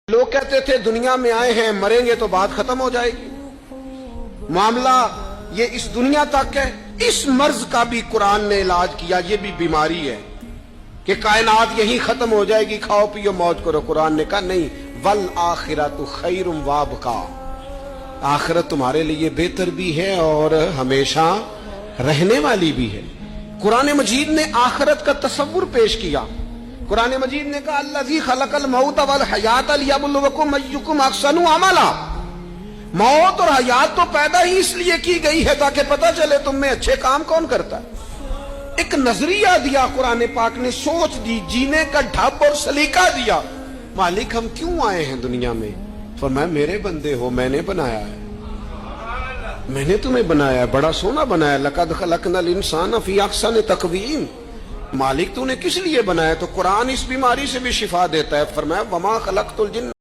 لوگ کہتے تھے دنیا میں آئے ہیں مریں گے تو بات ختم ہو جائے گی. معاملہ یہ اس دنیا تک ہے. اس مرض کا بھی قرآن نے علاج کیا. یہ بھی بیماری ہے کہ کائنات یہی ختم ہو جائے گی, کھاؤ پیو موج کرو. قرآن نے کہا نہیں, والآخرۃ خیر وابقیٰ, آخرت تمہارے لیے بہتر بھی ہے اور ہمیشہ رہنے والی بھی ہے. قرآن مجید نے آخرت کا تصور پیش کیا. قرآن مجید نے کہا الذی خلق الموت والحیات لیبلوکم ایکم احسن عملا. موت اور حیات تو پیدا ہی اس لیے کی گئی ہے تاکہ پتہ چلے تم میں اچھے کام کون کرتا ہے. ایک نظریہ دیا قرآن پاک نے, سوچ دی, جینے کا ڈھب اور سلیقہ دیا. مالک ہم کیوں آئے ہیں دنیا میں؟ فرمایا میرے بندے ہو, میں نے بنایا ہے, میں نے تمہیں بنایا ہے, بڑا سونا بنایا. لقد خلقنا الانسان فی احسن تقویم. مالک تو نے کس لیے بنایا؟ تو قرآن اس بیماری سے بھی شفا دیتا ہے. فرمایا وما خلقت الجن